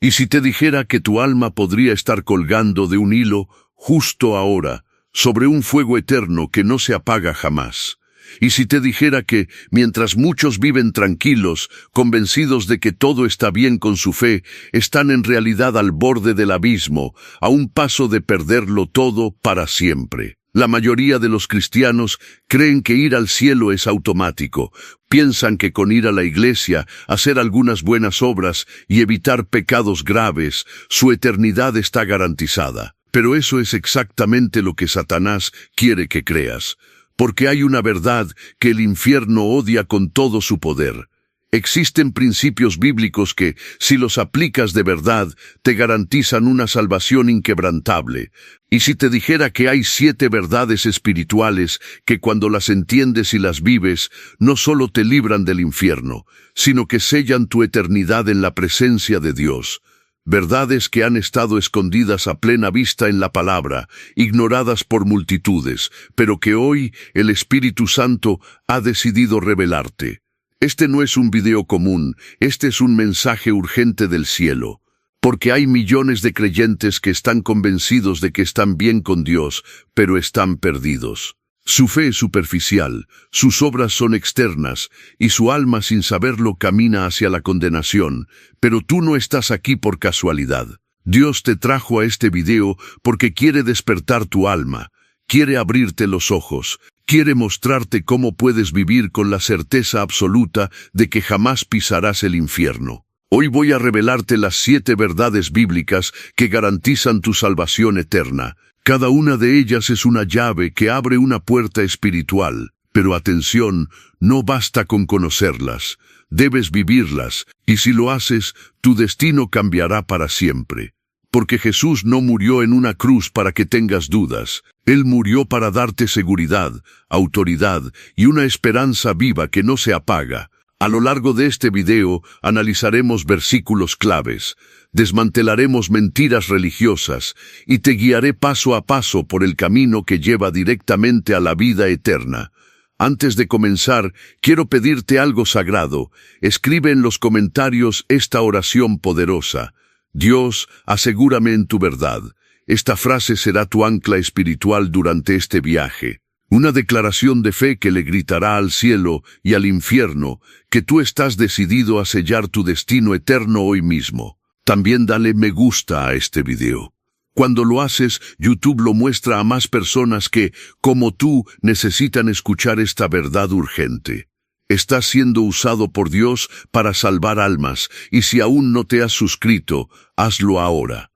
Y si te dijera que tu alma podría estar colgando de un hilo justo ahora, sobre un fuego eterno que no se apaga jamás. Y si te dijera que, mientras muchos viven tranquilos, convencidos de que todo está bien con su fe, están en realidad al borde del abismo, a un paso de perderlo todo para siempre. La mayoría de los cristianos creen que ir al cielo es automático. Piensan que con ir a la iglesia, hacer algunas buenas obras y evitar pecados graves, su eternidad está garantizada. Pero eso es exactamente lo que Satanás quiere que creas. Porque hay una verdad que el infierno odia con todo su poder. Existen principios bíblicos que, si los aplicas de verdad, te garantizan una salvación inquebrantable. Y si te dijera que hay 7 verdades espirituales que cuando las entiendes y las vives, no solo te libran del infierno, sino que sellan tu eternidad en la presencia de Dios. Verdades que han estado escondidas a plena vista en la palabra, ignoradas por multitudes, pero que hoy el Espíritu Santo ha decidido revelarte. Este no es un video común, este es un mensaje urgente del cielo. Porque hay millones de creyentes que están convencidos de que están bien con Dios, pero están perdidos. Su fe es superficial, sus obras son externas, y su alma sin saberlo camina hacia la condenación, pero tú no estás aquí por casualidad. Dios te trajo a este video porque quiere despertar tu alma, quiere abrirte los ojos, quiere mostrarte cómo puedes vivir con la certeza absoluta de que jamás pisarás el infierno. Hoy voy a revelarte las 7 verdades bíblicas que garantizan tu salvación eterna. Cada una de ellas es una llave que abre una puerta espiritual. Pero atención, no basta con conocerlas, debes vivirlas, y si lo haces, tu destino cambiará para siempre. Porque Jesús no murió en una cruz para que tengas dudas. Él murió para darte seguridad, autoridad y una esperanza viva que no se apaga. A lo largo de este video analizaremos versículos claves, desmantelaremos mentiras religiosas y te guiaré paso a paso por el camino que lleva directamente a la vida eterna. Antes de comenzar, quiero pedirte algo sagrado. Escribe en los comentarios esta oración poderosa. Dios, asegúrame en tu verdad. Esta frase será tu ancla espiritual durante este viaje. Una declaración de fe que le gritará al cielo y al infierno que tú estás decidido a sellar tu destino eterno hoy mismo. También dale me gusta a este video. Cuando lo haces, YouTube lo muestra a más personas que, como tú, necesitan escuchar esta verdad urgente. Estás siendo usado por Dios para salvar almas, y si aún no te has suscrito, hazlo ahora.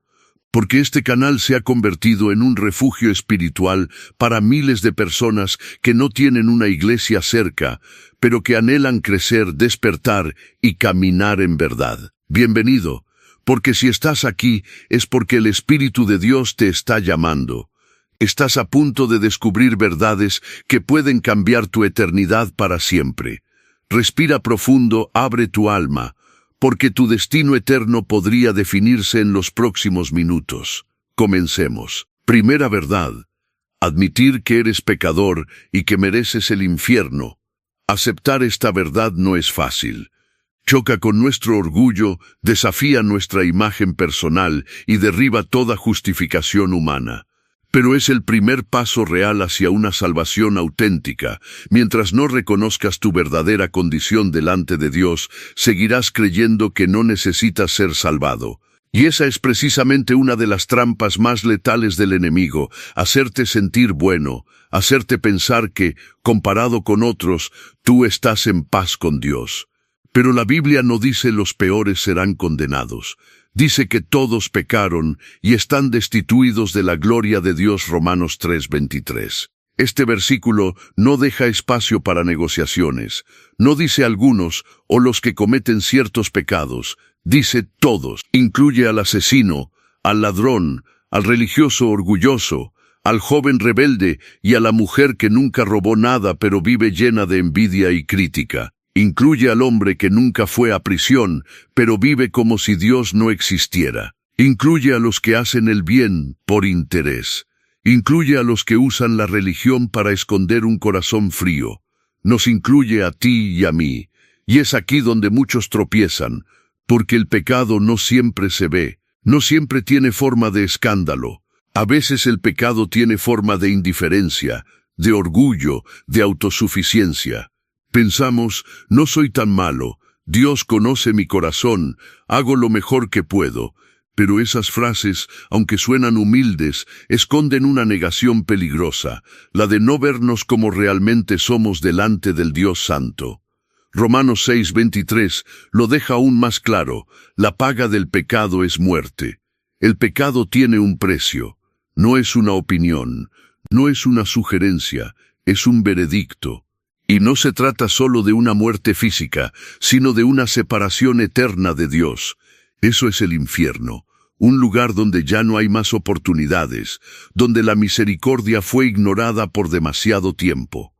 Porque este canal se ha convertido en un refugio espiritual para miles de personas que no tienen una iglesia cerca, pero que anhelan crecer, despertar y caminar en verdad. Bienvenido, porque si estás aquí es porque el Espíritu de Dios te está llamando. Estás a punto de descubrir verdades que pueden cambiar tu eternidad para siempre. Respira profundo, abre tu alma, porque tu destino eterno podría definirse en los próximos minutos. Comencemos. Primera verdad. Admitir que eres pecador y que mereces el infierno. Aceptar esta verdad no es fácil. Choca con nuestro orgullo, desafía nuestra imagen personal y derriba toda justificación humana. Pero es el primer paso real hacia una salvación auténtica. Mientras no reconozcas tu verdadera condición delante de Dios, seguirás creyendo que no necesitas ser salvado. Y esa es precisamente una de las trampas más letales del enemigo, hacerte sentir bueno, hacerte pensar que, comparado con otros, tú estás en paz con Dios. Pero la Biblia no dice los peores serán condenados. Dice que todos pecaron y están destituidos de la gloria de Dios. Romanos 3:23. Este versículo no deja espacio para negociaciones. No dice algunos o los que cometen ciertos pecados. Dice todos. Incluye al asesino, al ladrón, al religioso orgulloso, al joven rebelde y a la mujer que nunca robó nada pero vive llena de envidia y crítica. Incluye al hombre que nunca fue a prisión, pero vive como si Dios no existiera. Incluye a los que hacen el bien por interés. Incluye a los que usan la religión para esconder un corazón frío. Nos incluye a ti y a mí. Y es aquí donde muchos tropiezan. porque el pecado no siempre se ve, no siempre tiene forma de escándalo. A veces el pecado tiene forma de indiferencia, de orgullo, de autosuficiencia. Pensamos, no soy tan malo, Dios conoce mi corazón, hago lo mejor que puedo. Pero esas frases, aunque suenan humildes, esconden una negación peligrosa, la de no vernos como realmente somos delante del Dios Santo. Romanos 6:23 lo deja aún más claro: la paga del pecado es muerte. El pecado tiene un precio. No es una opinión, no es una sugerencia, es un veredicto. Y no se trata solo de una muerte física, sino de una separación eterna de Dios. Eso es el infierno, un lugar donde ya no hay más oportunidades, donde la misericordia fue ignorada por demasiado tiempo.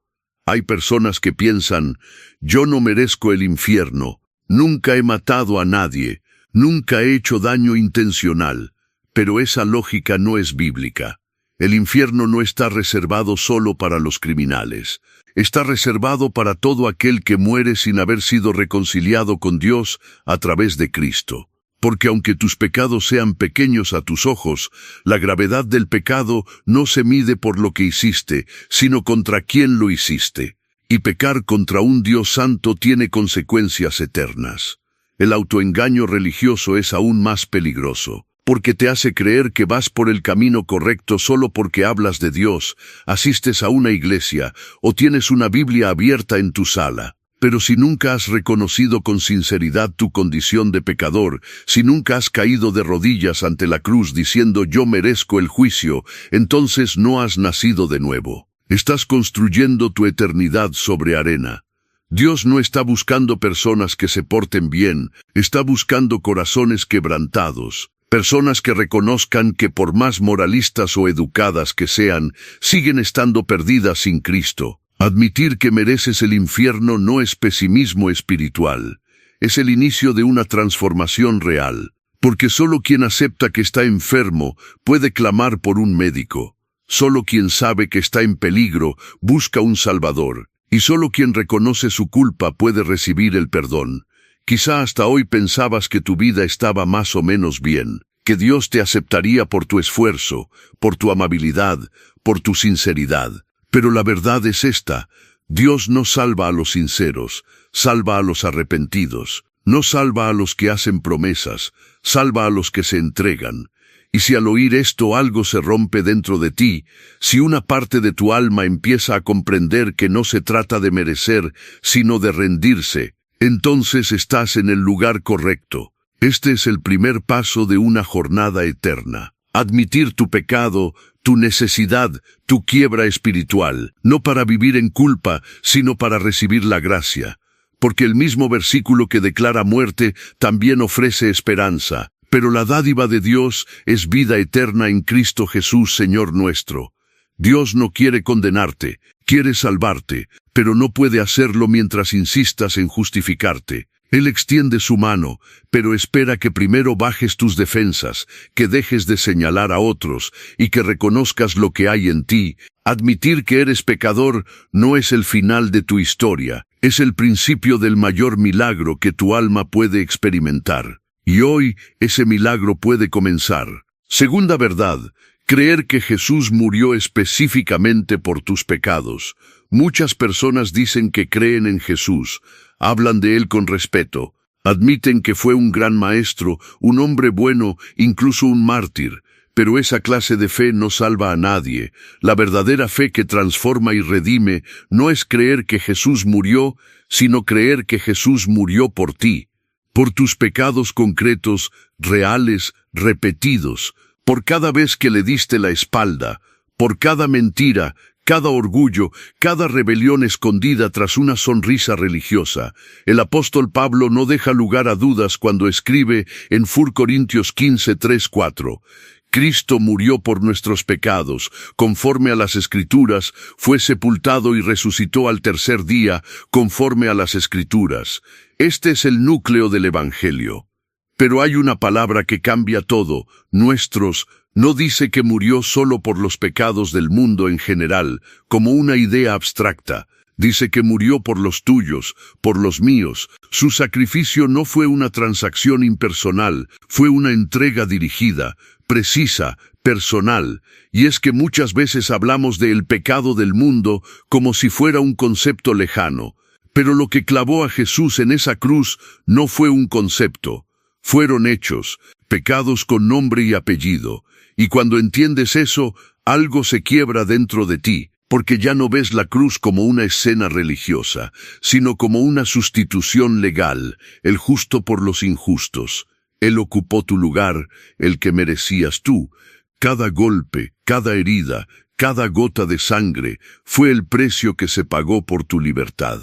Hay personas que piensan, yo no merezco el infierno, nunca he matado a nadie, nunca he hecho daño intencional. Pero esa lógica no es bíblica. El infierno no está reservado solo para los criminales. Está reservado para todo aquel que muere sin haber sido reconciliado con Dios a través de Cristo. Porque aunque tus pecados sean pequeños a tus ojos, la gravedad del pecado no se mide por lo que hiciste, sino contra quién lo hiciste. Y pecar contra un Dios santo tiene consecuencias eternas. El autoengaño religioso es aún más peligroso, porque te hace creer que vas por el camino correcto solo porque hablas de Dios, asistes a una iglesia o tienes una Biblia abierta en tu sala. Pero si nunca has reconocido con sinceridad tu condición de pecador, si nunca has caído de rodillas ante la cruz diciendo yo merezco el juicio, entonces no has nacido de nuevo. Estás construyendo tu eternidad sobre arena. Dios no está buscando personas que se porten bien, está buscando corazones quebrantados. Personas que reconozcan que por más moralistas o educadas que sean, siguen estando perdidas sin Cristo. Admitir que mereces el infierno no es pesimismo espiritual, es el inicio de una transformación real, porque solo quien acepta que está enfermo puede clamar por un médico. Solo quien sabe que está en peligro busca un Salvador, y solo quien reconoce su culpa puede recibir el perdón. Quizá hasta hoy pensabas que tu vida estaba más o menos bien, que Dios te aceptaría por tu esfuerzo, por tu amabilidad, por tu sinceridad. Pero la verdad es esta: Dios no salva a los sinceros, salva a los arrepentidos. No salva a los que hacen promesas, salva a los que se entregan. Y si al oír esto algo se rompe dentro de ti, si una parte de tu alma empieza a comprender que no se trata de merecer, sino de rendirse, entonces estás en el lugar correcto. Este es el primer paso de una jornada eterna. Admitir tu pecado, tu necesidad, tu quiebra espiritual, no para vivir en culpa, sino para recibir la gracia. Porque el mismo versículo que declara muerte también ofrece esperanza. Pero la dádiva de Dios es vida eterna en Cristo Jesús, Señor nuestro. Dios no quiere condenarte, quiere salvarte, pero no puede hacerlo mientras insistas en justificarte. Él extiende su mano, pero espera que primero bajes tus defensas, que dejes de señalar a otros y que reconozcas lo que hay en ti. Admitir que eres pecador no es el final de tu historia, es el principio del mayor milagro que tu alma puede experimentar. Y hoy ese milagro puede comenzar. Segunda verdad: creer que Jesús murió específicamente por tus pecados. Muchas personas dicen que creen en Jesús, hablan de Él con respeto, admiten que fue un gran maestro, un hombre bueno, incluso un mártir. Pero esa clase de fe no salva a nadie. La verdadera fe que transforma y redime no es creer que Jesús murió, sino creer que Jesús murió por ti. Por tus pecados concretos, reales, repetidos, por cada vez que le diste la espalda, por cada mentira, cada orgullo, cada rebelión escondida tras una sonrisa religiosa. El apóstol Pablo no deja lugar a dudas cuando escribe en 1 Corintios 15, 3, 4. Cristo murió por nuestros pecados, conforme a las Escrituras, fue sepultado y resucitó al tercer día, conforme a las Escrituras. Este es el núcleo del Evangelio. Pero hay una palabra que cambia todo: nuestros. No dice que murió solo por los pecados del mundo en general, como una idea abstracta. Dice que murió por los tuyos, por los míos. Su sacrificio no fue una transacción impersonal, fue una entrega dirigida, precisa, personal. Y es que muchas veces hablamos del pecado del mundo como si fuera un concepto lejano. Pero lo que clavó a Jesús en esa cruz no fue un concepto. Fueron hechos, pecados con nombre y apellido. Y cuando entiendes eso, algo se quiebra dentro de ti. Porque ya no ves la cruz como una escena religiosa, sino como una sustitución legal, el justo por los injustos. Él ocupó tu lugar, el que merecías tú. Cada golpe, cada herida, cada gota de sangre, fue el precio que se pagó por tu libertad.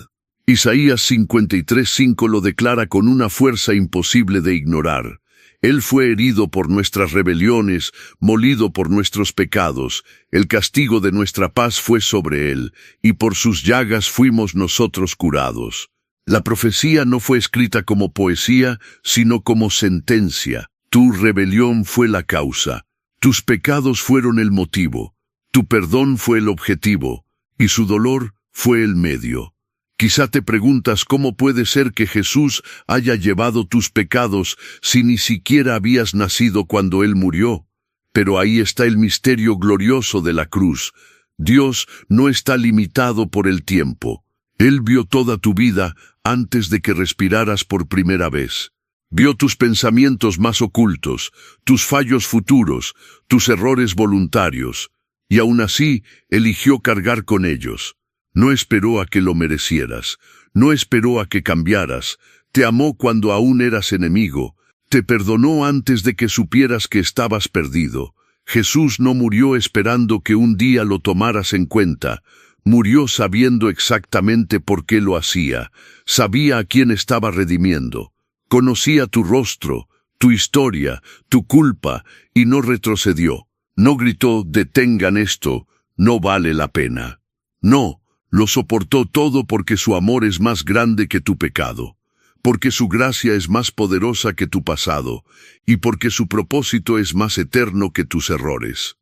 Isaías 53:5 lo declara con una fuerza imposible de ignorar. Él fue herido por nuestras rebeliones, molido por nuestros pecados. El castigo de nuestra paz fue sobre él, y por sus llagas fuimos nosotros curados. La profecía no fue escrita como poesía, sino como sentencia. Tu rebelión fue la causa, tus pecados fueron el motivo, tu perdón fue el objetivo, y su dolor fue el medio. Quizá te preguntas cómo puede ser que Jesús haya llevado tus pecados si ni siquiera habías nacido cuando Él murió. Pero ahí está el misterio glorioso de la cruz. Dios no está limitado por el tiempo. Él vio toda tu vida antes de que respiraras por primera vez. Vio tus pensamientos más ocultos, tus fallos futuros, tus errores voluntarios, y aún así eligió cargar con ellos. No esperó a que lo merecieras, no esperó a que cambiaras, te amó cuando aún eras enemigo, te perdonó antes de que supieras que estabas perdido. Jesús no murió esperando que un día lo tomaras en cuenta, murió sabiendo exactamente por qué lo hacía, sabía a quién estaba redimiendo, conocía tu rostro, tu historia, tu culpa, y no retrocedió, no gritó, detengan esto, no vale la pena. No. Lo soportó todo porque su amor es más grande que tu pecado, porque su gracia es más poderosa que tu pasado, y porque su propósito es más eterno que tus errores.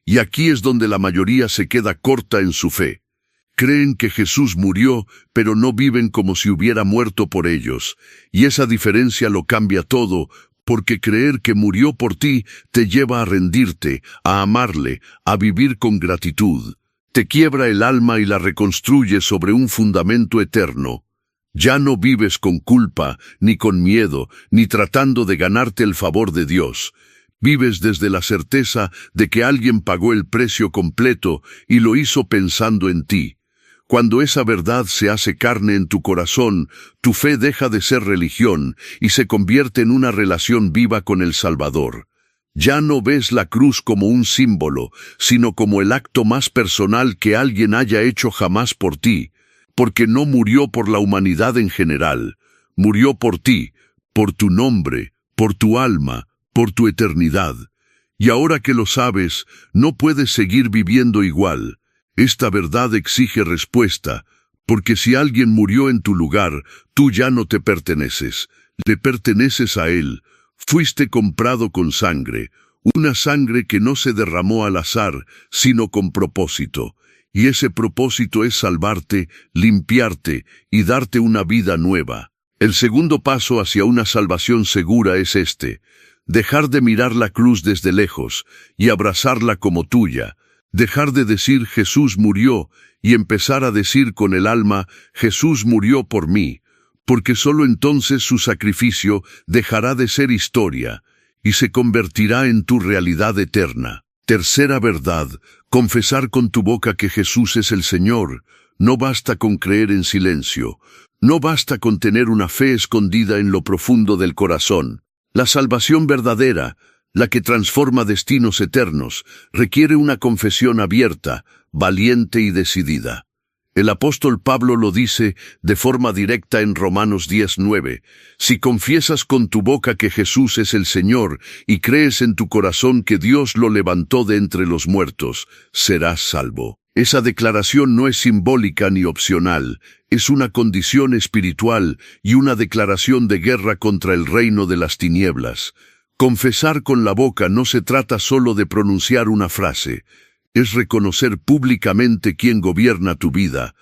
Y aquí es donde la mayoría se queda corta en su fe. Creen que Jesús murió, pero no viven como si hubiera muerto por ellos, y esa diferencia lo cambia todo, porque creer que murió por ti te lleva a rendirte, a amarle, a vivir con gratitud. Te quiebra el alma y la reconstruye sobre un fundamento eterno. Ya no vives con culpa, ni con miedo, ni tratando de ganarte el favor de Dios. Vives desde la certeza de que alguien pagó el precio completo y lo hizo pensando en ti. Cuando esa verdad se hace carne en tu corazón, tu fe deja de ser religión y se convierte en una relación viva con el Salvador. Ya no ves la cruz como un símbolo, sino como el acto más personal que alguien haya hecho jamás por ti, porque no murió por la humanidad en general, murió por ti, por tu nombre, por tu alma, por tu eternidad. Y ahora que lo sabes, no puedes seguir viviendo igual. Esta verdad exige respuesta, porque si alguien murió en tu lugar, tú ya no te perteneces, le perteneces a Él. Fuiste comprado con sangre, una sangre que no se derramó al azar, sino con propósito. Y ese propósito es salvarte, limpiarte y darte una vida nueva. El segundo paso hacia una salvación segura es este: dejar de mirar la cruz desde lejos y abrazarla como tuya. Dejar de decir Jesús murió y empezar a decir con el alma Jesús murió por mí. Porque sólo entonces su sacrificio dejará de ser historia y se convertirá en tu realidad eterna. Tercera verdad, confesar con tu boca que Jesús es el Señor. No basta con creer en silencio, no basta con tener una fe escondida en lo profundo del corazón. La salvación verdadera, la que transforma destinos eternos, requiere una confesión abierta, valiente y decidida. El apóstol Pablo lo dice de forma directa en Romanos 10:9. Si confiesas con tu boca que Jesús es el Señor y crees en tu corazón que Dios lo levantó de entre los muertos, serás salvo. Esa declaración no es simbólica ni opcional, es una condición espiritual y una declaración de guerra contra el reino de las tinieblas. Confesar con la boca no se trata solo de pronunciar una frase, es reconocer públicamente quién gobierna tu vida,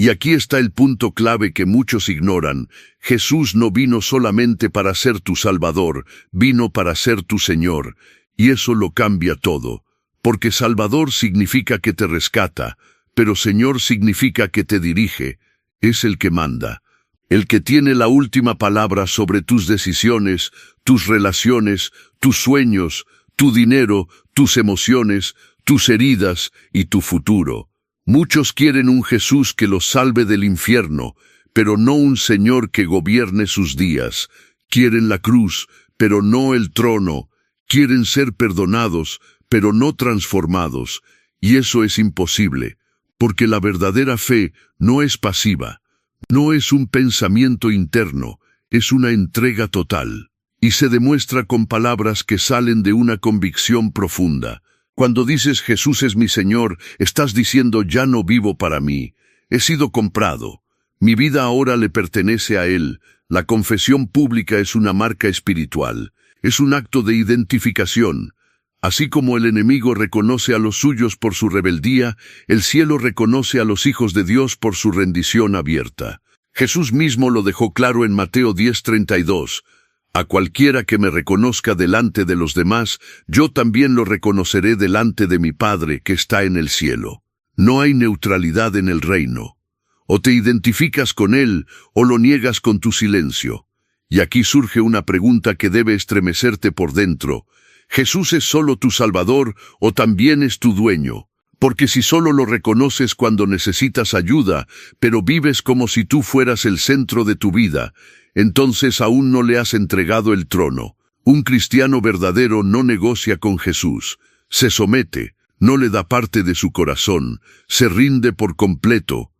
Y aquí está el punto clave que muchos ignoran. Jesús no vino solamente para ser tu Salvador, vino para ser tu Señor. Y eso lo cambia todo. Porque Salvador significa que te rescata, pero Señor significa que te dirige. Es el que manda. El que tiene la última palabra sobre tus decisiones, tus relaciones, tus sueños, tu dinero, tus emociones, tus heridas y tu futuro. Muchos quieren un Jesús que los salve del infierno, pero no un Señor que gobierne sus días. Quieren la cruz, pero no el trono. Quieren ser perdonados, pero no transformados. Y eso es imposible, porque la verdadera fe no es pasiva. No es un pensamiento interno, es una entrega total. Y se demuestra con palabras que salen de una convicción profunda. Cuando dices Jesús es mi Señor, estás diciendo ya no vivo para mí. He sido comprado. Mi vida ahora le pertenece a Él. La confesión pública es una marca espiritual. Es un acto de identificación. Así como el enemigo reconoce a los suyos por su rebeldía, el cielo reconoce a los hijos de Dios por su rendición abierta. Jesús mismo lo dejó claro en Mateo 10:32. A cualquiera que me reconozca delante de los demás, yo también lo reconoceré delante de mi Padre que está en el cielo. No hay neutralidad en el reino. O te identificas con Él, o lo niegas con tu silencio. Y aquí surge una pregunta que debe estremecerte por dentro. ¿Jesús es solo tu Salvador o también es tu dueño? Porque si solo lo reconoces cuando necesitas ayuda, pero vives como si tú fueras el centro de tu vida, entonces aún no le has entregado el trono. Un cristiano verdadero no negocia con Jesús. Se somete, no le da parte de su corazón, se rinde por completo.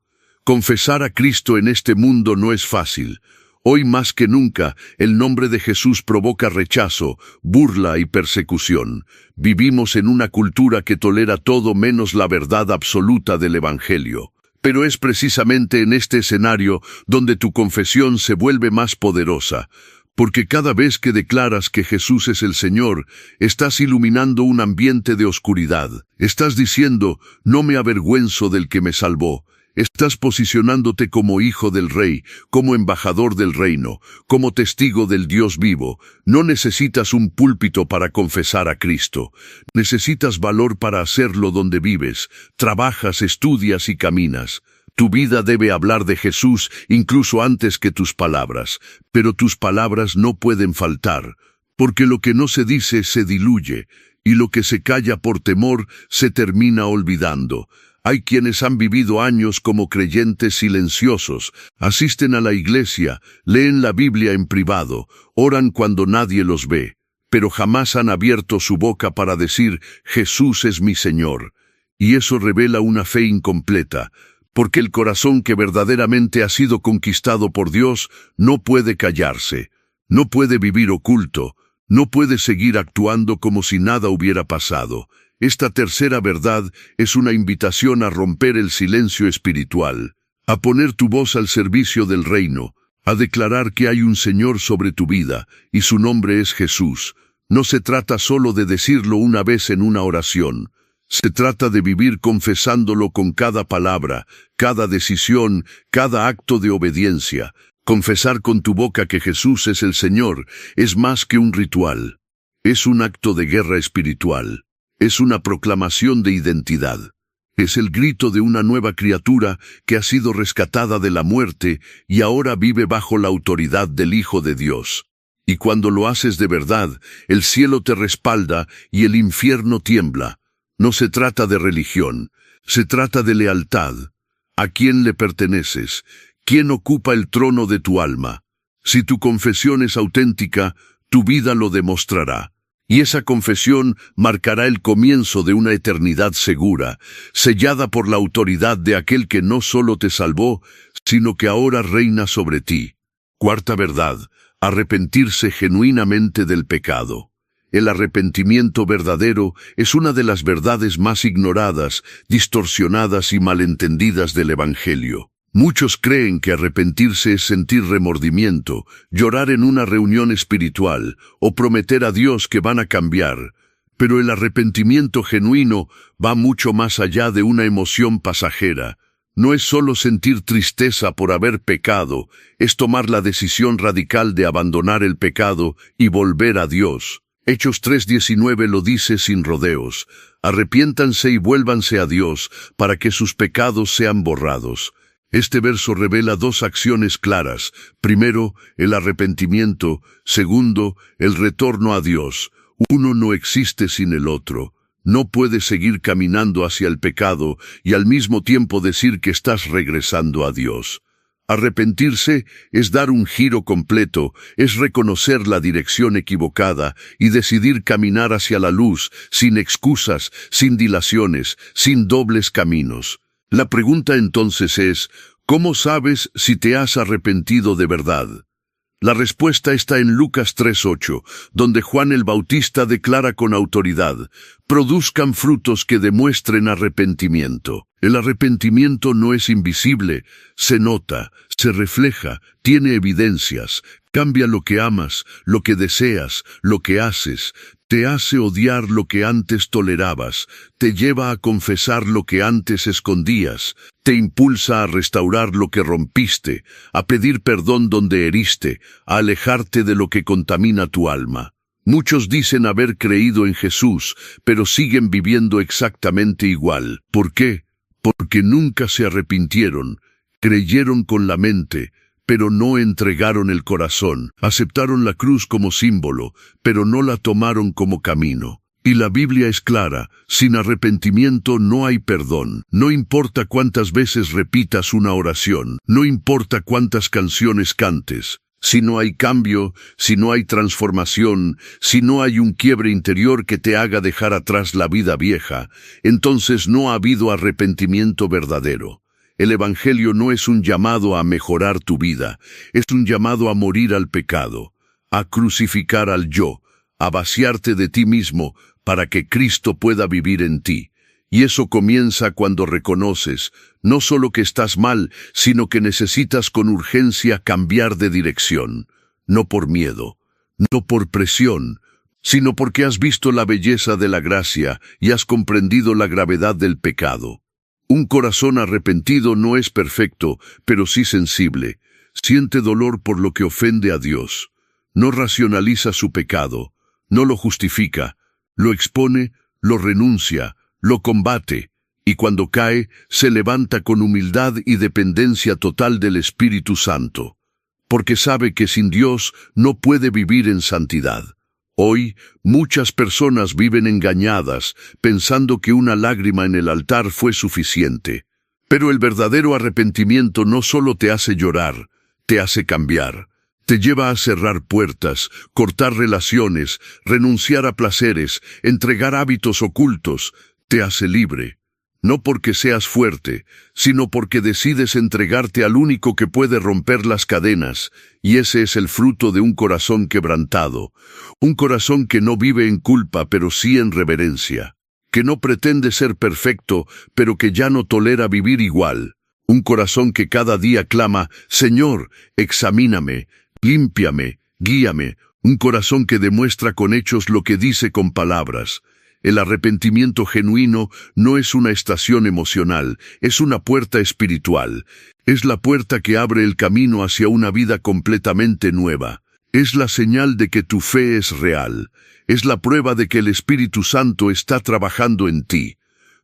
Confesar a Cristo en este mundo no es fácil. Hoy más que nunca, el nombre de Jesús provoca rechazo, burla y persecución. Vivimos en una cultura que tolera todo menos la verdad absoluta del Evangelio. Pero es precisamente en este escenario donde tu confesión se vuelve más poderosa, porque cada vez que declaras que Jesús es el Señor, estás iluminando un ambiente de oscuridad. Estás diciendo, no me avergüenzo del que me salvó. Estás posicionándote como hijo del rey, como embajador del reino, como testigo del Dios vivo. No necesitas un púlpito para confesar a Cristo. Necesitas valor para hacerlo donde vives, trabajas, estudias y caminas. Tu vida debe hablar de Jesús incluso antes que tus palabras, pero tus palabras no pueden faltar, porque lo que no se dice se diluye, y lo que se calla por temor se termina olvidando. Hay quienes han vivido años como creyentes silenciosos, asisten a la iglesia, leen la Biblia en privado, oran cuando nadie los ve, pero jamás han abierto su boca para decir, Jesús es mi Señor. Y eso revela una fe incompleta, porque el corazón que verdaderamente ha sido conquistado por Dios no puede callarse, no puede vivir oculto, no puede seguir actuando como si nada hubiera pasado. Esta tercera verdad es una invitación a romper el silencio espiritual, a poner tu voz al servicio del reino, a declarar que hay un Señor sobre tu vida, y su nombre es Jesús. No se trata solo de decirlo una vez en una oración. Se trata de vivir confesándolo con cada palabra, cada decisión, cada acto de obediencia. Confesar con tu boca que Jesús es el Señor es más que un ritual. Es un acto de guerra espiritual. Es una proclamación de identidad. Es el grito de una nueva criatura que ha sido rescatada de la muerte y ahora vive bajo la autoridad del Hijo de Dios. Y cuando lo haces de verdad, el cielo te respalda y el infierno tiembla. No se trata de religión, se trata de lealtad. ¿A quién le perteneces? ¿Quién ocupa el trono de tu alma? Si tu confesión es auténtica, tu vida lo demostrará. Y esa confesión marcará el comienzo de una eternidad segura, sellada por la autoridad de aquel que no solo te salvó, sino que ahora reina sobre ti. Cuarta verdad, arrepentirse genuinamente del pecado. El arrepentimiento verdadero es una de las verdades más ignoradas, distorsionadas y malentendidas del Evangelio. Muchos creen que arrepentirse es sentir remordimiento, llorar en una reunión espiritual o prometer a Dios que van a cambiar. Pero el arrepentimiento genuino va mucho más allá de una emoción pasajera. no es solo sentir tristeza por haber pecado, es tomar la decisión radical de abandonar el pecado y volver a Dios. Hechos 3:19 lo dice sin rodeos: arrepiéntanse y vuélvanse a Dios para que sus pecados sean borrados. Este verso revela dos acciones claras. Primero, el arrepentimiento. Segundo, el retorno a Dios. Uno no existe sin el otro. No puedes seguir caminando hacia el pecado y al mismo tiempo decir que estás regresando a Dios. Arrepentirse es dar un giro completo, es reconocer la dirección equivocada y decidir caminar hacia la luz, sin excusas, sin dilaciones, sin dobles caminos. La pregunta entonces es, ¿cómo sabes si te has arrepentido de verdad? La respuesta está en Lucas 3:8, donde Juan el Bautista declara con autoridad: produzcan frutos que demuestren arrepentimiento. El arrepentimiento no es invisible, se nota, se refleja, tiene evidencias, cambia lo que amas, lo que deseas, lo que haces, te hace odiar lo que antes tolerabas, te lleva a confesar lo que antes escondías, te impulsa a restaurar lo que rompiste, a pedir perdón donde heriste, a alejarte de lo que contamina tu alma. Muchos dicen haber creído en Jesús, pero siguen viviendo exactamente igual. ¿Por qué? Porque nunca se arrepintieron, creyeron con la mente, pero no entregaron el corazón, aceptaron la cruz como símbolo, pero no la tomaron como camino. Y la Biblia es clara: sin arrepentimiento no hay perdón. No importa cuántas veces repitas una oración, no importa cuántas canciones cantes. Si no hay cambio, si no hay transformación, si no hay un quiebre interior que te haga dejar atrás la vida vieja, entonces no ha habido arrepentimiento verdadero. El Evangelio no es un llamado a mejorar tu vida, es un llamado a morir al pecado, a crucificar al yo, a vaciarte de ti mismo para que Cristo pueda vivir en ti. Y eso comienza cuando reconoces, no solo que estás mal, sino que necesitas con urgencia cambiar de dirección. No por miedo, no por presión, sino porque has visto la belleza de la gracia y has comprendido la gravedad del pecado. Un corazón arrepentido no es perfecto, pero sí sensible. Siente dolor por lo que ofende a Dios. No racionaliza su pecado, no lo justifica, lo expone, lo renuncia, lo combate, y cuando cae, se levanta con humildad y dependencia total del Espíritu Santo, porque sabe que sin Dios no puede vivir en santidad. Hoy, muchas personas viven engañadas, pensando que una lágrima en el altar fue suficiente. Pero el verdadero arrepentimiento no solo te hace llorar, te hace cambiar. Te lleva a cerrar puertas, cortar relaciones, renunciar a placeres, entregar hábitos ocultos. Te hace libre, no porque seas fuerte, sino porque decides entregarte al único que puede romper las cadenas, y ese es el fruto de un corazón quebrantado, un corazón que no vive en culpa pero sí en reverencia, que no pretende ser perfecto pero que ya no tolera vivir igual, un corazón que cada día clama: Señor, examíname, límpiame, guíame, un corazón que demuestra con hechos lo que dice con palabras. El arrepentimiento genuino no es una estación emocional, es una puerta espiritual. Es la puerta que abre el camino hacia una vida completamente nueva. Es la señal de que tu fe es real. Es la prueba de que el Espíritu Santo está trabajando en ti.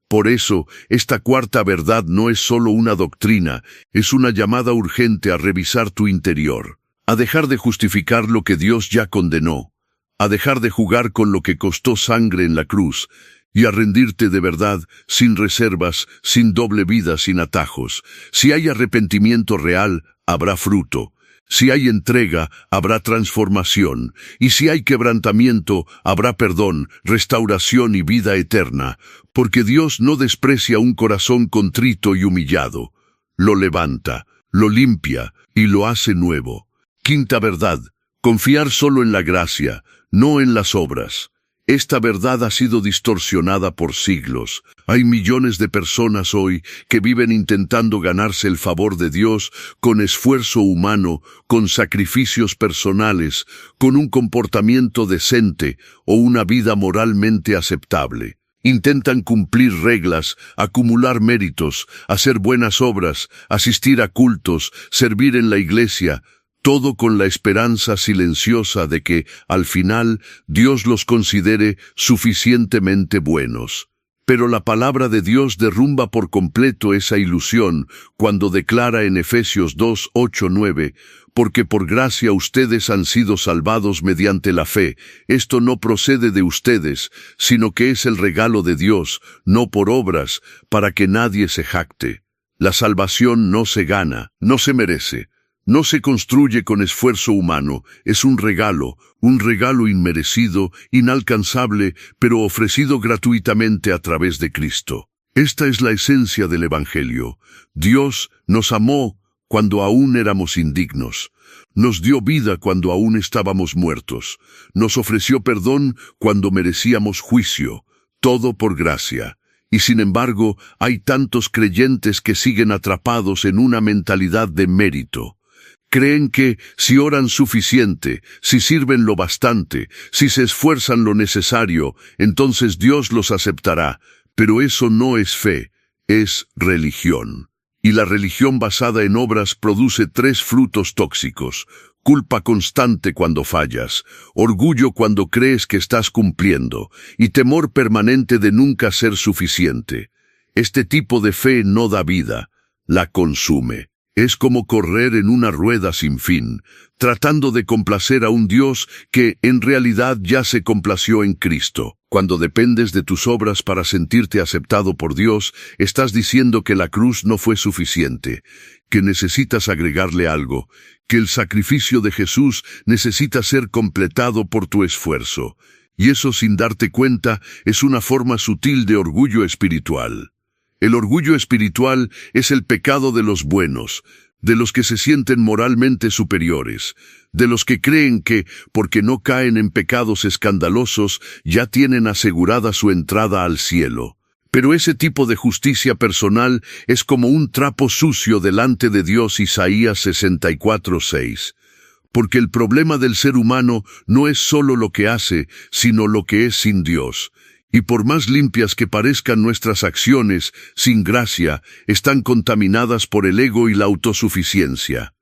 Por eso, esta cuarta verdad no es solo una doctrina, es una llamada urgente a revisar tu interior, a dejar de justificar lo que Dios ya condenó, a dejar de jugar con lo que costó sangre en la cruz, y a rendirte de verdad, sin reservas, sin doble vida, sin atajos. Si hay arrepentimiento real, habrá fruto. Si hay entrega, habrá transformación. Y si hay quebrantamiento, habrá perdón, restauración y vida eterna. Porque Dios no desprecia un corazón contrito y humillado. Lo levanta, lo limpia y lo hace nuevo. Quinta verdad: confiar solo en la gracia, no en las obras. Esta verdad ha sido distorsionada por siglos. Hay millones de personas hoy que viven intentando ganarse el favor de Dios con esfuerzo humano, con sacrificios personales, con un comportamiento decente o una vida moralmente aceptable. Intentan cumplir reglas, acumular méritos, hacer buenas obras, asistir a cultos, servir en la iglesia, todo con la esperanza silenciosa de que, al final, Dios los considere suficientemente buenos. Pero la palabra de Dios derrumba por completo esa ilusión cuando declara en Efesios 2, 8, 9, porque por gracia ustedes han sido salvados mediante la fe. Esto no procede de ustedes, sino que es el regalo de Dios, no por obras, para que nadie se jacte. La salvación no se gana, no se merece. No se construye con esfuerzo humano, es un regalo inmerecido, inalcanzable, pero ofrecido gratuitamente a través de Cristo. Esta es la esencia del Evangelio. Dios nos amó cuando aún éramos indignos. Nos dio vida cuando aún estábamos muertos. Nos ofreció perdón cuando merecíamos juicio. Todo por gracia. Y sin embargo, hay tantos creyentes que siguen atrapados en una mentalidad de mérito. Creen que si oran suficiente, si sirven lo bastante, si se esfuerzan lo necesario, entonces Dios los aceptará. Pero eso no es fe, es religión. Y la religión basada en obras produce 3 frutos tóxicos: culpa constante cuando fallas, orgullo cuando crees que estás cumpliendo, y temor permanente de nunca ser suficiente. Este tipo de fe no da vida, la consume. Es como correr en una rueda sin fin, tratando de complacer a un Dios que en realidad ya se complació en Cristo. Cuando dependes de tus obras para sentirte aceptado por Dios, estás diciendo que la cruz no fue suficiente, que necesitas agregarle algo, que el sacrificio de Jesús necesita ser completado por tu esfuerzo. Y eso, sin darte cuenta, es una forma sutil de orgullo espiritual. El orgullo espiritual es el pecado de los buenos, de los que se sienten moralmente superiores, de los que creen que, porque no caen en pecados escandalosos, ya tienen asegurada su entrada al cielo. Pero ese tipo de justicia personal es como un trapo sucio delante de Dios. Isaías 64:6. Porque el problema del ser humano no es solo lo que hace, sino lo que es sin Dios. Y por más limpias que parezcan nuestras acciones, sin gracia, están contaminadas por el ego y la autosuficiencia.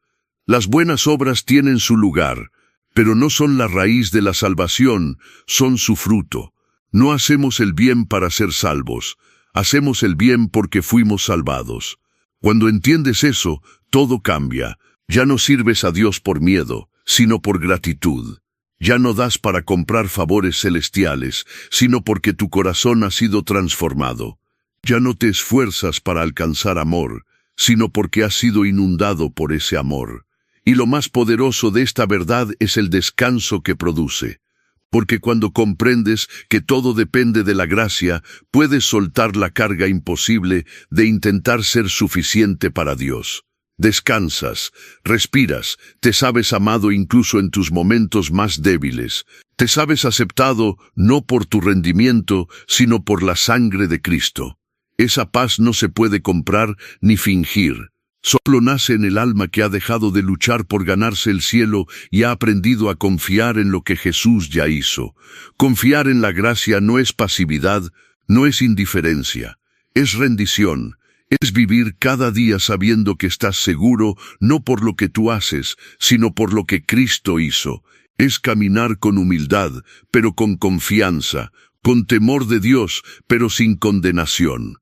Las buenas obras tienen su lugar, pero no son la raíz de la salvación, son su fruto. No hacemos el bien para ser salvos, hacemos el bien porque fuimos salvados. Cuando entiendes eso, todo cambia. Ya no sirves a Dios por miedo, sino por gratitud. Ya no das para comprar favores celestiales, sino porque tu corazón ha sido transformado. Ya no te esfuerzas para alcanzar amor, sino porque has sido inundado por ese amor. Y lo más poderoso de esta verdad es el descanso que produce. Porque cuando comprendes que todo depende de la gracia, puedes soltar la carga imposible de intentar ser suficiente para Dios. Descansas, respiras, te sabes amado incluso en tus momentos más débiles. Te sabes aceptado no por tu rendimiento, sino por la sangre de Cristo. Esa paz no se puede comprar ni fingir. Solo nace en el alma que ha dejado de luchar por ganarse el cielo y ha aprendido a confiar en lo que Jesús ya hizo. Confiar en la gracia no es pasividad, no es indiferencia, es rendición. Es vivir cada día sabiendo que estás seguro no por lo que tú haces, sino por lo que Cristo hizo. Es caminar con humildad, pero con confianza, con temor de Dios, pero sin condenación.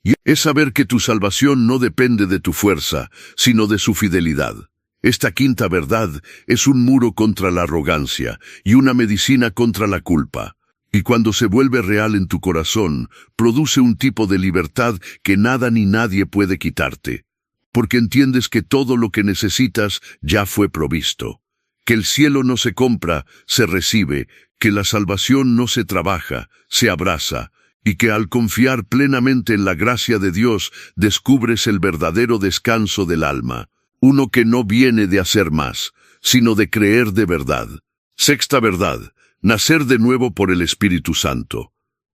Y es saber que tu salvación no depende de tu fuerza, sino de su fidelidad. Esta quinta verdad es un muro contra la arrogancia y una medicina contra la culpa. Y cuando se vuelve real en tu corazón, produce un tipo de libertad que nada ni nadie puede quitarte. Porque entiendes que todo lo que necesitas ya fue provisto. Que el cielo no se compra, se recibe. Que la salvación no se trabaja, se abraza. Y que al confiar plenamente en la gracia de Dios, descubres el verdadero descanso del alma. Uno que no viene de hacer más, sino de creer de verdad. Sexta verdad. Nacer de nuevo por el Espíritu Santo.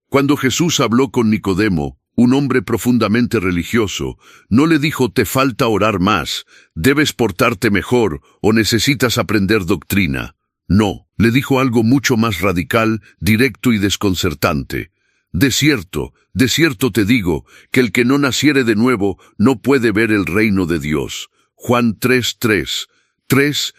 Cuando Jesús habló con Nicodemo, un hombre profundamente religioso, no le dijo: te falta orar más, debes portarte mejor o necesitas aprender doctrina. No, le dijo algo mucho más radical, directo y desconcertante. de cierto te digo, que el que no naciere de nuevo no puede ver el reino de Dios. Juan 3:3.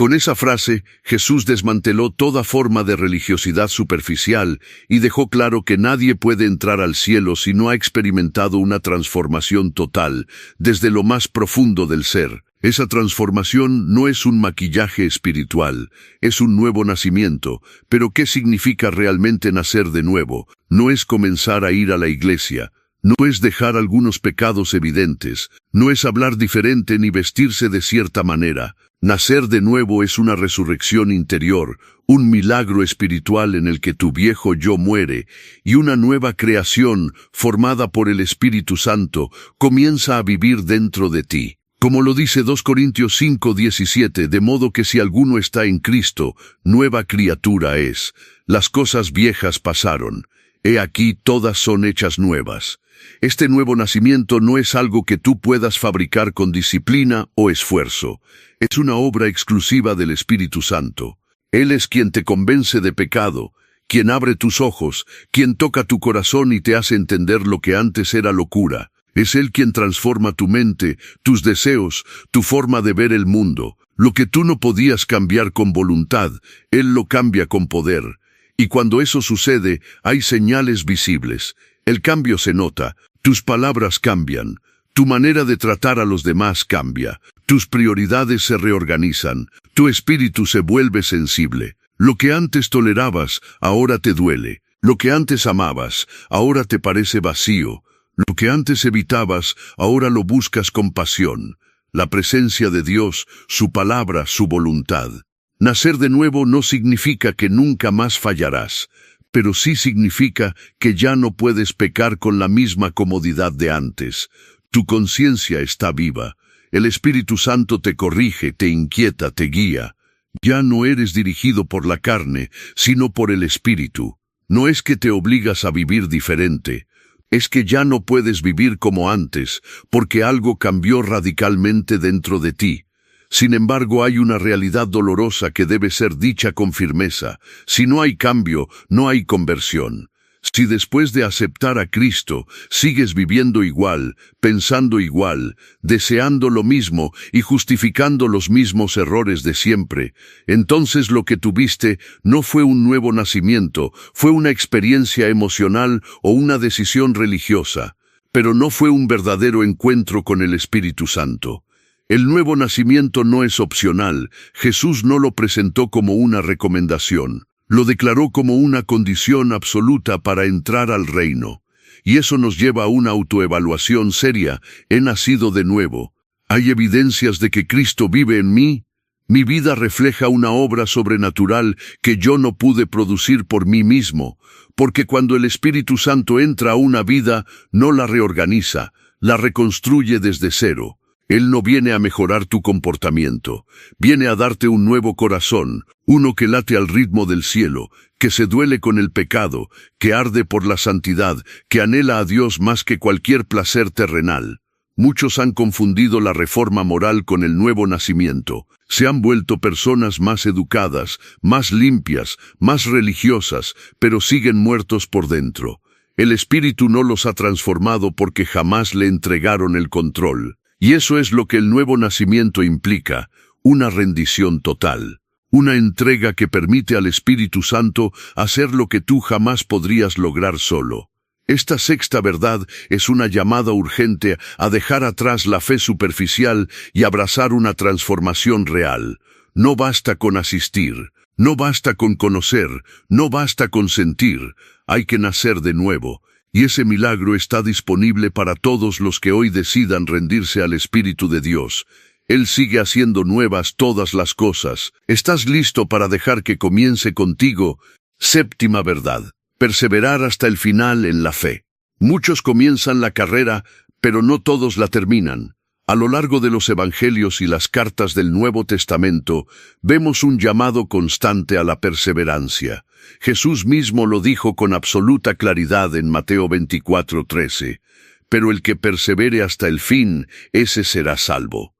Con esa frase, Jesús desmanteló toda forma de religiosidad superficial y dejó claro que nadie puede entrar al cielo si no ha experimentado una transformación total, desde lo más profundo del ser. Esa transformación no es un maquillaje espiritual, es un nuevo nacimiento. Pero ¿qué significa realmente nacer de nuevo? No es comenzar a ir a la iglesia, no es dejar algunos pecados evidentes, no es hablar diferente ni vestirse de cierta manera. Nacer de nuevo es una resurrección interior, un milagro espiritual en el que tu viejo yo muere, y una nueva creación, formada por el Espíritu Santo, comienza a vivir dentro de ti. Como lo dice 2 Corintios 5:17, de modo que si alguno está en Cristo, nueva criatura es. Las cosas viejas pasaron. He aquí todas son hechas nuevas. Este nuevo nacimiento no es algo que tú puedas fabricar con disciplina o esfuerzo. Es una obra exclusiva del Espíritu Santo. Él es quien te convence de pecado, quien abre tus ojos, quien toca tu corazón y te hace entender lo que antes era locura. Es Él quien transforma tu mente, tus deseos, tu forma de ver el mundo. Lo que tú no podías cambiar con voluntad, Él lo cambia con poder. Y cuando eso sucede, hay señales visibles. El cambio se nota, tus palabras cambian, tu manera de tratar a los demás cambia, tus prioridades se reorganizan, tu espíritu se vuelve sensible. Lo que antes tolerabas, ahora te duele. Lo que antes amabas, ahora te parece vacío. Lo que antes evitabas, ahora lo buscas con pasión. La presencia de Dios, su palabra, su voluntad. Nacer de nuevo no significa que nunca más fallarás, pero sí significa que ya no puedes pecar con la misma comodidad de antes. Tu conciencia está viva. El Espíritu Santo te corrige, te inquieta, te guía. Ya no eres dirigido por la carne, sino por el Espíritu. No es que te obligas a vivir diferente. Es que ya no puedes vivir como antes, porque algo cambió radicalmente dentro de ti. Sin embargo, hay una realidad dolorosa que debe ser dicha con firmeza. Si no hay cambio, no hay conversión. Si después de aceptar a Cristo, sigues viviendo igual, pensando igual, deseando lo mismo y justificando los mismos errores de siempre, entonces lo que tuviste no fue un nuevo nacimiento, fue una experiencia emocional o una decisión religiosa, pero no fue un verdadero encuentro con el Espíritu Santo. El nuevo nacimiento no es opcional. Jesús no lo presentó como una recomendación. Lo declaró como una condición absoluta para entrar al reino. Y eso nos lleva a una autoevaluación seria. ¿He nacido de nuevo? ¿Hay evidencias de que Cristo vive en mí? Mi vida refleja una obra sobrenatural que yo no pude producir por mí mismo, porque cuando el Espíritu Santo entra a una vida, no la reorganiza, la reconstruye desde cero. Él no viene a mejorar tu comportamiento, viene a darte un nuevo corazón, uno que late al ritmo del cielo, que se duele con el pecado, que arde por la santidad, que anhela a Dios más que cualquier placer terrenal. Muchos han confundido la reforma moral con el nuevo nacimiento. Se han vuelto personas más educadas, más limpias, más religiosas, pero siguen muertos por dentro. El Espíritu no los ha transformado porque jamás le entregaron el control. Y eso es lo que el nuevo nacimiento implica, una rendición total, una entrega que permite al Espíritu Santo hacer lo que tú jamás podrías lograr solo. Esta sexta verdad es una llamada urgente a dejar atrás la fe superficial y abrazar una transformación real. No basta con asistir, no basta con conocer, no basta con sentir, hay que nacer de nuevo. Y ese milagro está disponible para todos los que hoy decidan rendirse al Espíritu de Dios. Él sigue haciendo nuevas todas las cosas. ¿Estás listo para dejar que comience contigo? Séptima verdad. Perseverar hasta el final en la fe. Muchos comienzan la carrera, pero no todos la terminan. A lo largo de los Evangelios y las cartas del Nuevo Testamento, vemos un llamado constante a la perseverancia. Jesús mismo lo dijo con absoluta claridad en Mateo 24:13. Pero el que persevere hasta el fin, ese será salvo.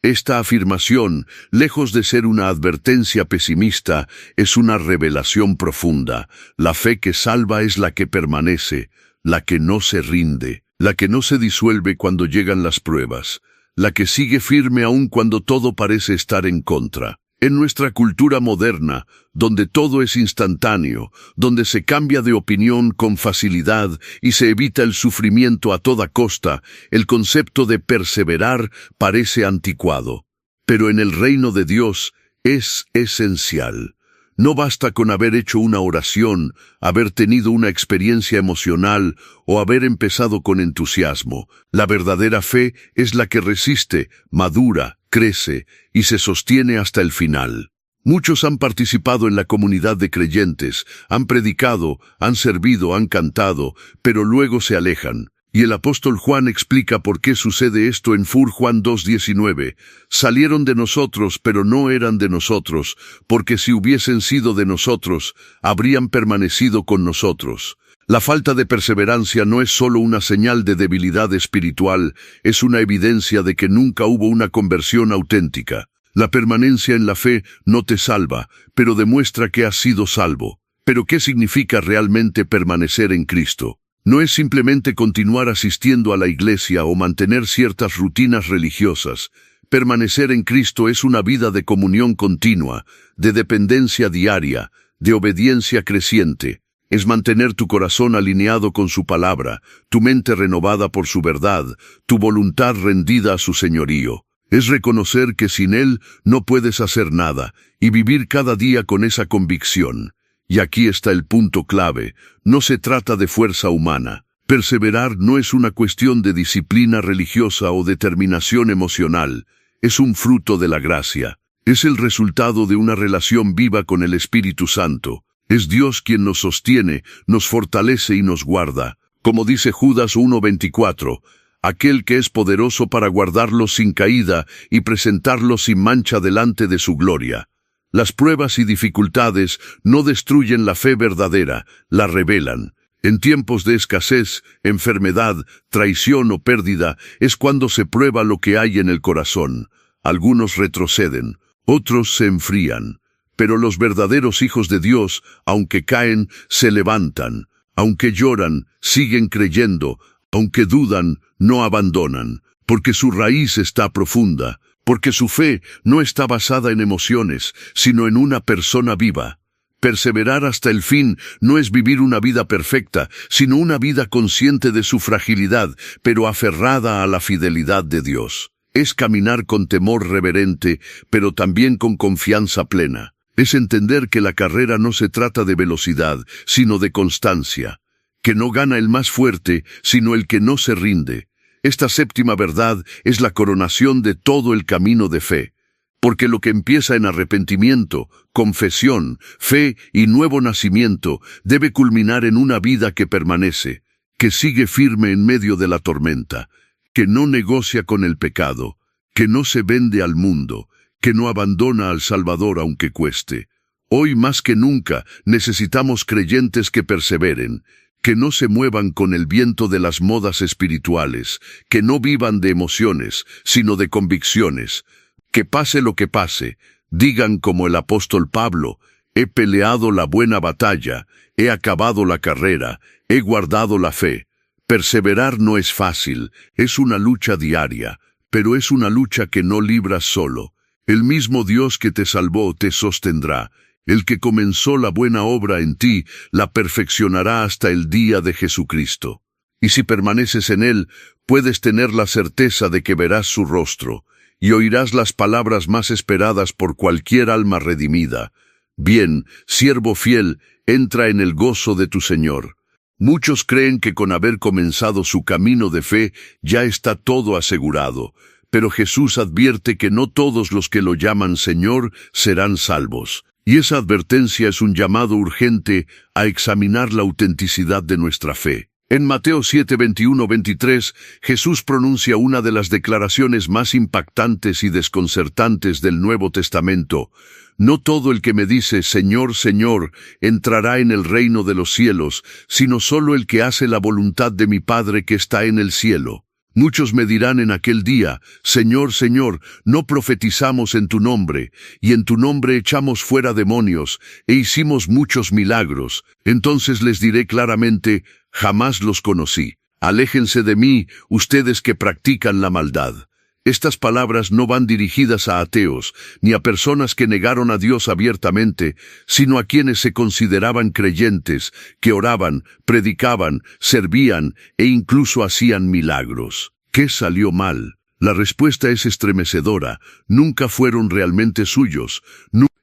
Esta afirmación, lejos de ser una advertencia pesimista, es una revelación profunda. La fe que salva es la que permanece, la que no se rinde, la que no se disuelve cuando llegan las pruebas, la que sigue firme aun cuando todo parece estar en contra. En nuestra cultura moderna, donde todo es instantáneo, donde se cambia de opinión con facilidad y se evita el sufrimiento a toda costa, el concepto de perseverar parece anticuado. Pero en el reino de Dios es esencial. No basta con haber hecho una oración, haber tenido una experiencia emocional o haber empezado con entusiasmo. La verdadera fe es la que resiste, madura, crece y se sostiene hasta el final. Muchos han participado en la comunidad de creyentes, han predicado, han servido, han cantado, pero luego se alejan. Y el apóstol Juan explica por qué sucede esto en Juan 2:19. Salieron de nosotros, pero no eran de nosotros, porque si hubiesen sido de nosotros, habrían permanecido con nosotros. La falta de perseverancia no es solo una señal de debilidad espiritual, es una evidencia de que nunca hubo una conversión auténtica. La permanencia en la fe no te salva, pero demuestra que has sido salvo. ¿Pero qué significa realmente permanecer en Cristo? No es simplemente continuar asistiendo a la iglesia o mantener ciertas rutinas religiosas. Permanecer en Cristo es una vida de comunión continua, de dependencia diaria, de obediencia creciente. Es mantener tu corazón alineado con su palabra, tu mente renovada por su verdad, tu voluntad rendida a su señorío. Es reconocer que sin Él no puedes hacer nada y vivir cada día con esa convicción. Y aquí está el punto clave, no se trata de fuerza humana. Perseverar no es una cuestión de disciplina religiosa o determinación emocional, es un fruto de la gracia. Es el resultado de una relación viva con el Espíritu Santo. Es Dios quien nos sostiene, nos fortalece y nos guarda. Como dice Judas 1:24, aquel que es poderoso para guardarlos sin caída y presentarlos sin mancha delante de su gloria. Las pruebas y dificultades no destruyen la fe verdadera, la revelan. En tiempos de escasez, enfermedad, traición o pérdida, es cuando se prueba lo que hay en el corazón. Algunos retroceden, otros se enfrían. Pero los verdaderos hijos de Dios, aunque caen, se levantan. Aunque lloran, siguen creyendo. Aunque dudan, no abandonan. Porque su raíz está profunda. Porque su fe no está basada en emociones, sino en una persona viva. Perseverar hasta el fin no es vivir una vida perfecta, sino una vida consciente de su fragilidad, pero aferrada a la fidelidad de Dios. Es caminar con temor reverente, pero también con confianza plena. Es entender que la carrera no se trata de velocidad, sino de constancia. Que no gana el más fuerte, sino el que no se rinde. Esta séptima verdad es la coronación de todo el camino de fe. Porque lo que empieza en arrepentimiento, confesión, fe y nuevo nacimiento debe culminar en una vida que permanece, que sigue firme en medio de la tormenta, que no negocia con el pecado, que no se vende al mundo, que no abandona al Salvador aunque cueste. Hoy más que nunca necesitamos creyentes que perseveren, que no se muevan con el viento de las modas espirituales, que no vivan de emociones, sino de convicciones. Que pase lo que pase, digan como el apóstol Pablo, he peleado la buena batalla, he acabado la carrera, he guardado la fe. Perseverar no es fácil, es una lucha diaria, pero es una lucha que no libras solo. El mismo Dios que te salvó te sostendrá. El que comenzó la buena obra en ti, la perfeccionará hasta el día de Jesucristo. Y si permaneces en Él, puedes tener la certeza de que verás su rostro, y oirás las palabras más esperadas por cualquier alma redimida. Bien, siervo fiel, entra en el gozo de tu Señor. Muchos creen que con haber comenzado su camino de fe ya está todo asegurado, pero Jesús advierte que no todos los que lo llaman Señor serán salvos. Y esa advertencia es un llamado urgente a examinar la autenticidad de nuestra fe. En Mateo 7:21-23, Jesús pronuncia una de las declaraciones más impactantes y desconcertantes del Nuevo Testamento. No todo el que me dice, Señor, Señor, entrará en el reino de los cielos, sino solo el que hace la voluntad de mi Padre que está en el cielo. Muchos me dirán en aquel día, Señor, Señor, ¿no profetizamos en tu nombre, y en tu nombre echamos fuera demonios, e hicimos muchos milagros? Entonces les diré claramente, jamás los conocí. Aléjense de mí, ustedes que practican la maldad. Estas palabras no van dirigidas a ateos, ni a personas que negaron a Dios abiertamente, sino a quienes se consideraban creyentes, que oraban, predicaban, servían e incluso hacían milagros. ¿Qué salió mal? La respuesta es estremecedora. Nunca fueron realmente suyos.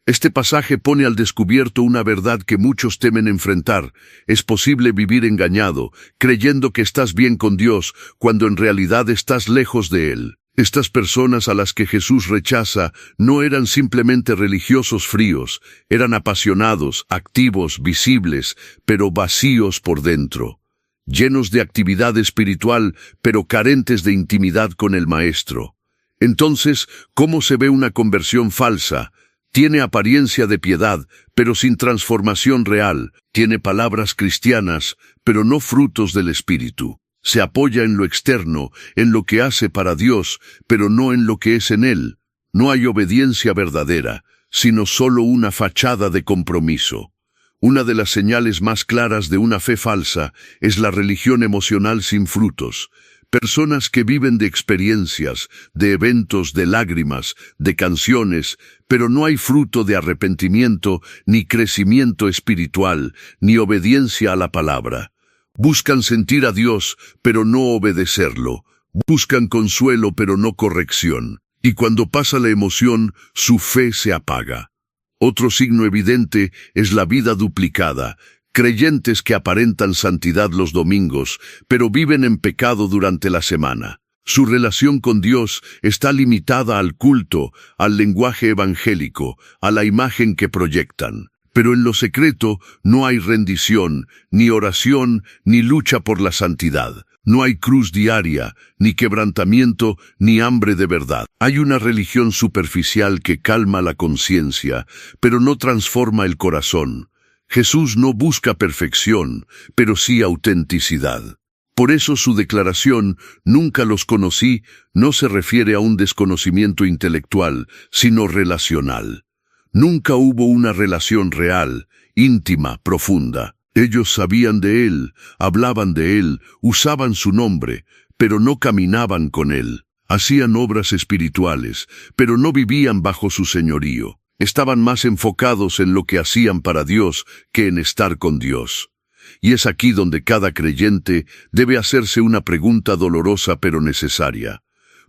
Este pasaje pone al descubierto una verdad que muchos temen enfrentar. Es posible vivir engañado, creyendo que estás bien con Dios, cuando en realidad estás lejos de Él. Estas personas a las que Jesús rechaza no eran simplemente religiosos fríos, eran apasionados, activos, visibles, pero vacíos por dentro, llenos de actividad espiritual, pero carentes de intimidad con el Maestro. Entonces, ¿cómo se ve una conversión falsa? Tiene apariencia de piedad, pero sin transformación real. Tiene palabras cristianas, pero no frutos del Espíritu. Se apoya en lo externo, en lo que hace para Dios, pero no en lo que es en Él. No hay obediencia verdadera, sino solo una fachada de compromiso. Una de las señales más claras de una fe falsa es la religión emocional sin frutos. Personas que viven de experiencias, de eventos, de lágrimas, de canciones, pero no hay fruto de arrepentimiento, ni crecimiento espiritual, ni obediencia a la palabra. Buscan sentir a Dios, pero no obedecerlo. Buscan consuelo, pero no corrección. Y cuando pasa la emoción, su fe se apaga. Otro signo evidente es la vida duplicada. Creyentes que aparentan santidad los domingos, pero viven en pecado durante la semana. Su relación con Dios está limitada al culto, al lenguaje evangélico, a la imagen que proyectan. Pero en lo secreto no hay rendición, ni oración, ni lucha por la santidad. No hay cruz diaria, ni quebrantamiento, ni hambre de verdad. Hay una religión superficial que calma la conciencia, pero no transforma el corazón. Jesús no busca perfección, pero sí autenticidad. Por eso su declaración, nunca los conocí, no se refiere a un desconocimiento intelectual, sino relacional. Nunca hubo una relación real, íntima, profunda. Ellos sabían de Él, hablaban de Él, usaban su nombre, pero no caminaban con Él. Hacían obras espirituales, pero no vivían bajo su señorío. Estaban más enfocados en lo que hacían para Dios que en estar con Dios. Y es aquí donde cada creyente debe hacerse una pregunta dolorosa pero necesaria.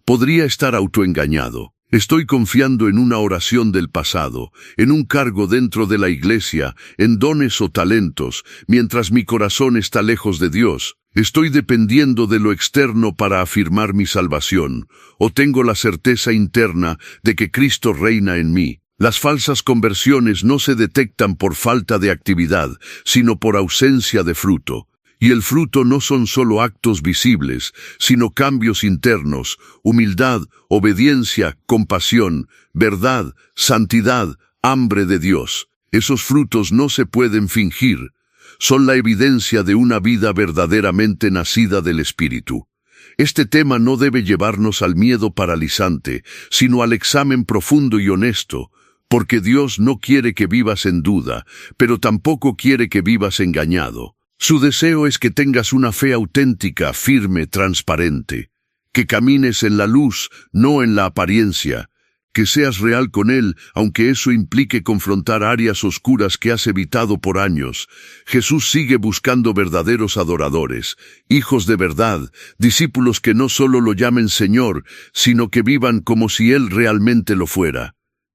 ¿Podría estar autoengañado? Estoy confiando en una oración del pasado, en un cargo dentro de la iglesia, en dones o talentos, mientras mi corazón está lejos de Dios. Estoy dependiendo de lo externo para afirmar mi salvación, o tengo la certeza interna de que Cristo reina en mí. Las falsas conversiones no se detectan por falta de actividad, sino por ausencia de fruto. Y el fruto no son solo actos visibles, sino cambios internos, humildad, obediencia, compasión, verdad, santidad, hambre de Dios. Esos frutos no se pueden fingir. Son la evidencia de una vida verdaderamente nacida del Espíritu. Este tema no debe llevarnos al miedo paralizante, sino al examen profundo y honesto, porque Dios no quiere que vivas en duda, pero tampoco quiere que vivas engañado. Su deseo es que tengas una fe auténtica, firme, transparente, que camines en la luz, no en la apariencia, que seas real con Él, aunque eso implique confrontar áreas oscuras que has evitado por años. Jesús sigue buscando verdaderos adoradores, hijos de verdad, discípulos que no solo lo llamen Señor, sino que vivan como si Él realmente lo fuera.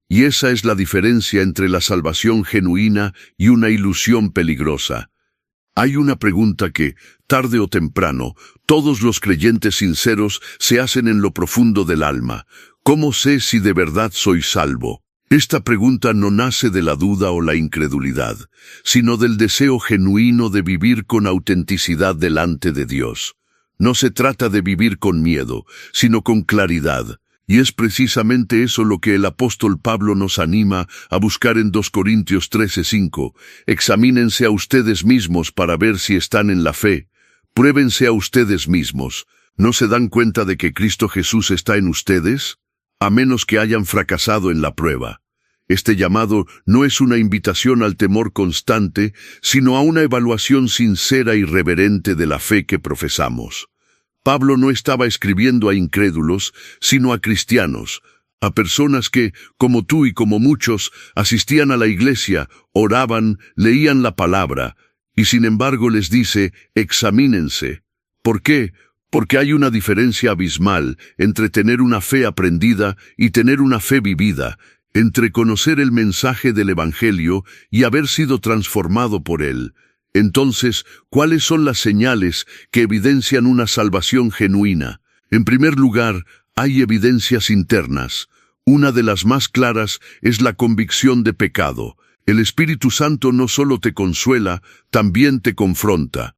Y esa es la diferencia entre la salvación genuina y una ilusión peligrosa. Hay una pregunta que, tarde o temprano, todos los creyentes sinceros se hacen en lo profundo del alma. ¿Cómo sé si de verdad soy salvo? Esta pregunta no nace de la duda o la incredulidad, sino del deseo genuino de vivir con autenticidad delante de Dios. No se trata de vivir con miedo, sino con claridad. Y es precisamente eso lo que el apóstol Pablo nos anima a buscar en 2 Corintios 13:5. Examínense a ustedes mismos para ver si están en la fe. Pruébense a ustedes mismos. ¿No se dan cuenta de que Cristo Jesús está en ustedes? A menos que hayan fracasado en la prueba. Este llamado no es una invitación al temor constante, sino a una evaluación sincera y reverente de la fe que profesamos. Pablo no estaba escribiendo a incrédulos, sino a cristianos, a personas que, como tú y como muchos, asistían a la iglesia, oraban, leían la palabra, y sin embargo les dice, examínense. ¿Por qué? Porque hay una diferencia abismal entre tener una fe aprendida y tener una fe vivida, entre conocer el mensaje del Evangelio y haber sido transformado por él. Entonces, ¿cuáles son las señales que evidencian una salvación genuina? En primer lugar, hay evidencias internas. Una de las más claras es la convicción de pecado. El Espíritu Santo no solo te consuela, también te confronta.